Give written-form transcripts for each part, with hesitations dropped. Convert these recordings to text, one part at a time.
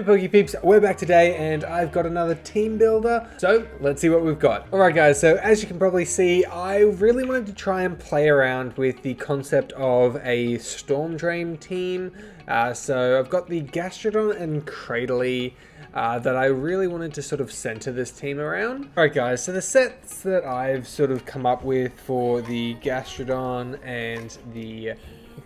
Pokè Peeps, we're back today and I've got another team builder. So let's see what we've got. Alright guys, so as you can probably see, I really wanted to try and play around with the concept of a Storm Drain team. So I've got the Gastrodon and Cradily that I really wanted to sort of center this team around. Alright guys, so the sets that I've sort of come up with for the Gastrodon and the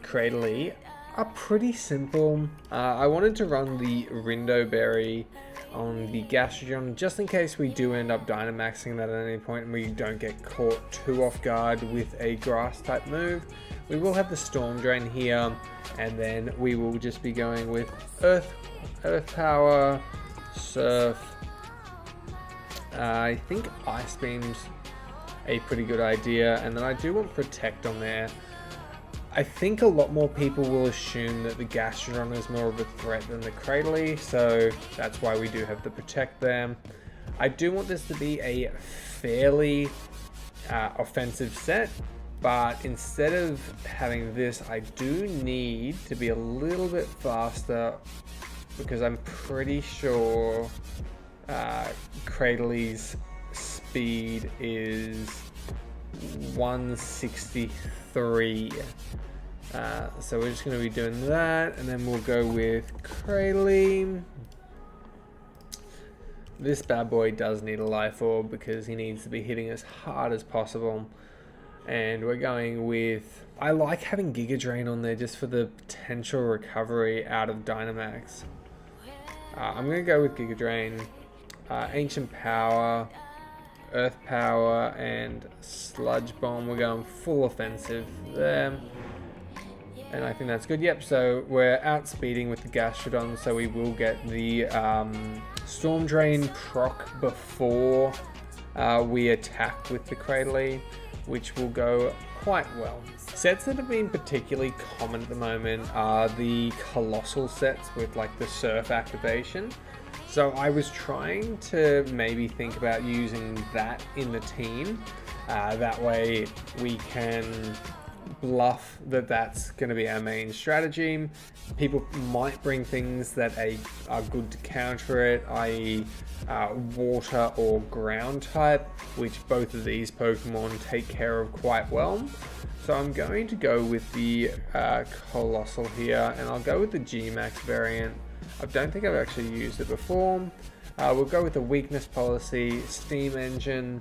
Cradily are pretty simple. I wanted to run the Rindo Berry on the Gastrodon just in case we do end up Dynamaxing that at any point and we don't get caught too off guard with a grass type move. We will have the Storm Drain here and then we will just be going with Earth Power, Surf. I think Ice Beam's a pretty good idea, and then I do want Protect on there. I think a lot more people will assume that the Gastrodon is more of a threat than the Cradily, so that's why we do have the Protect there. I do want this to be a fairly offensive set, but instead of having this, I do need to be a little bit faster because I'm pretty sure Cradily's speed is 163. So we're just going to be doing that, and then we'll go with Cradily. This bad boy does need a Life Orb because he needs to be hitting as hard as possible. And we're going with... I like having Giga Drain on there just for the potential recovery out of Dynamax. I'm going to go with Giga Drain, Ancient Power, Earth Power, and Sludge Bomb. We're going full offensive there. And I think that's good. Yep, so we're outspeeding with the Gastrodon, so we will get the Storm Drain proc before we attack with the Cradily, which will go quite well. Sets that have been particularly common at the moment are the Colossal sets with like the Surf activation. So I was trying to maybe think about using that in the team. That way we can bluff that that's going to be our main strategy. People might bring things that are good to counter it, i.e. water or ground type, which both of these Pokemon take care of quite well. So I'm going to go with the Colossal here, and I'll go with the G-Max variant. I don't think I've actually used it before. We'll go with the Weakness Policy, Steam Engine.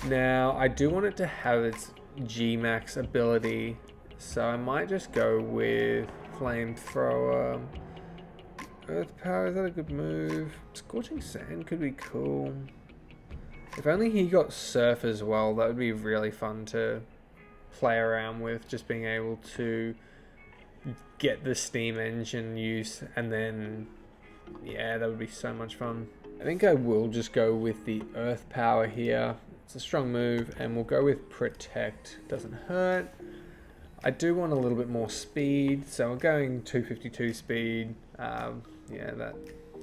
Now, I do want it to have its G-Max ability, so I might just go with Flamethrower. Earth Power, is that a good move? Scorching Sand could be cool. If only he got Surf as well, that would be really fun to play around with, just being able to get the Steam Engine use, and then, yeah, that would be so much fun. I think I will just go with the Earth Power here. It's a strong move, and we'll go with Protect. Doesn't hurt. I do want a little bit more speed, so I'm going 252 speed. Yeah, that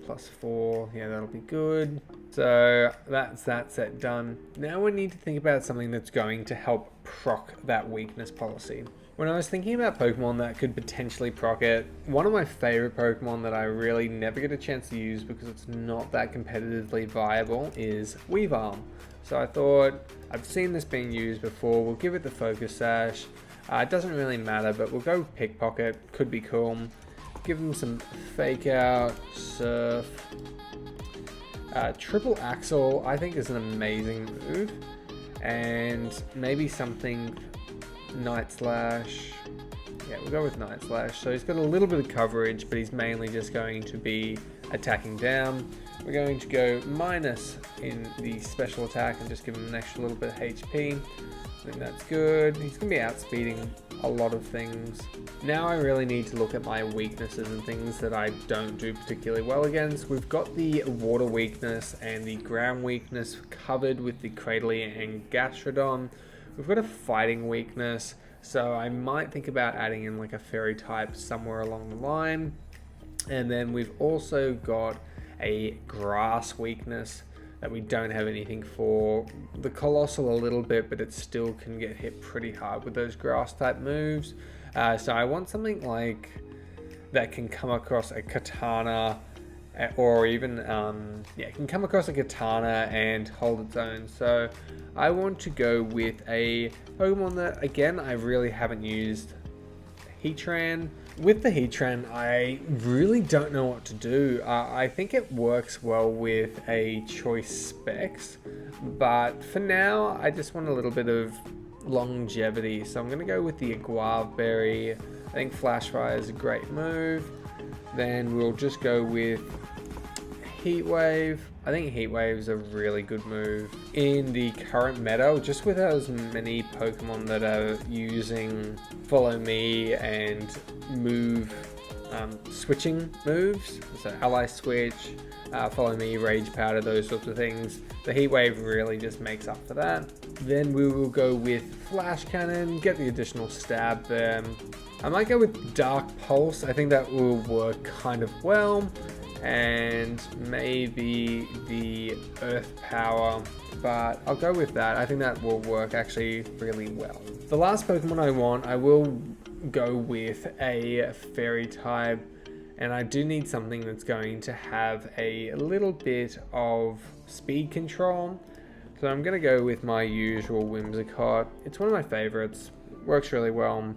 +4. Yeah, that'll be good. So that's that set done. Now we need to think about something that's going to help proc that Weakness Policy. When I was thinking about Pokemon that could potentially proc it, one of my favorite Pokemon that I really never get a chance to use because it's not that competitively viable is Weavile. So I thought, I've seen this being used before, we'll give it the Focus Sash. It doesn't really matter, but we'll go Pickpocket, could be cool. Give them some Fake Out, Surf. Triple Axle, I think, is an amazing move. And maybe something Night Slash. Yeah, we'll go with Night Slash. So he's got a little bit of coverage, but he's mainly just going to be attacking down. We're going to go minus in the special attack and just give him an extra little bit of HP. I think that's good. He's going to be outspeeding a lot of things. Now I really need to look at my weaknesses and things that I don't do particularly well against. We've got the water weakness and the ground weakness covered with the Cradily and Gastrodon. We've got a fighting weakness, so I might think about adding in like a fairy type somewhere along the line. And then we've also got a grass weakness that we don't have anything for. The Colossal a little bit, but it still can get hit pretty hard with those grass type moves. So I want something like that can come across a katana, or even can come across a katana and hold its own. So I want to go with a Pokemon that, again, I really haven't used, Heatran. With the Heatran, I really don't know what to do. I think it works well with a Choice Specs, but for now, I just want a little bit of longevity. So I'm going to go with the Aguave Berry. I think Flash Fire is a great move. Then we'll just go with Heat Wave. I think Heat Wave is a really good move in the current meta, just with as many Pokemon that are using Follow Me and move switching moves. So Ally Switch, Follow Me, Rage Powder, those sorts of things. The Heat Wave really just makes up for that. Then we will go with Flash Cannon, get the additional stab there. I might go with Dark Pulse. I think that will work kind of well. And maybe the Earth Power, but I'll go with that. I think that will work actually really well. The last Pokemon I will go with a Fairy type, and I do need something that's going to have a little bit of speed control. So I'm going to go with my usual Whimsicott. It's one of my favorites, works really well.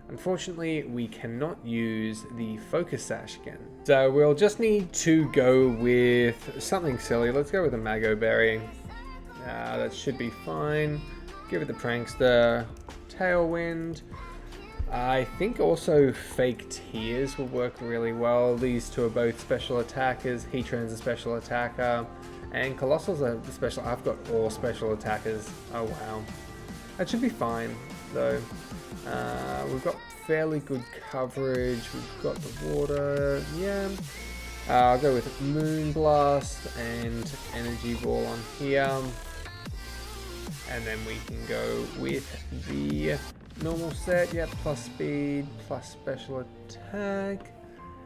Unfortunately, we cannot use the Focus Sash again. So we'll just need to go with something silly. Let's go with a Mago Berry. That should be fine. Give it the Prankster, Tailwind. I think also Fake Tears will work really well. These two are both special attackers. Heatran's a special attacker, and Colossal's a special. I've got all special attackers. Oh wow. That should be fine though. We've got fairly good coverage. We've got the water. Yeah. I'll go with Moonblast and Energy Ball on here. And then we can go with the normal set. Yeah, plus speed, plus special attack.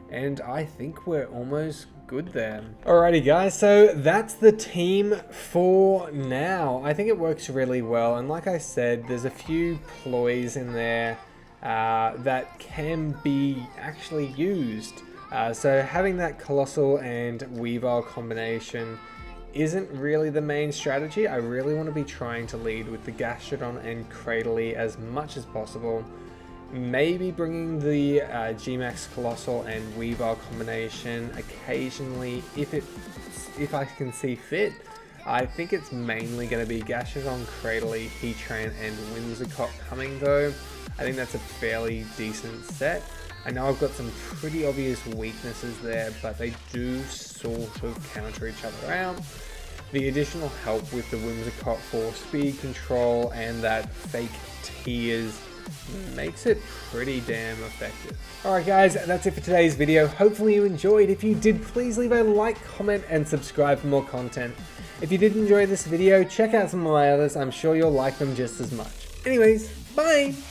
And I think we're almost good there. Alrighty guys, so that's the team for now. I think it works really well, and like I said, there's a few ploys in there that can be actually used. So having that Colossal and Weavile combination isn't really the main strategy. I really want to be trying to lead with the Gastrodon and Cradily as much as possible. Maybe bringing the Gmax Colossal and Weavile combination occasionally if I can see fit. I think it's mainly going to be Gastrodon, Cradily, Heatran, and Whimsicott coming though. I think that's a fairly decent set. I know I've got some pretty obvious weaknesses there, but they do sort of counter each other out. The additional help with the Whimsicott for speed control and that Fake Tears makes it pretty damn effective. Alright guys, that's it for today's video. Hopefully you enjoyed. If you did, please leave a like, comment, and subscribe for more content. If you did enjoy this video, check out some of my others. I'm sure you'll like them just as much. Anyways, bye!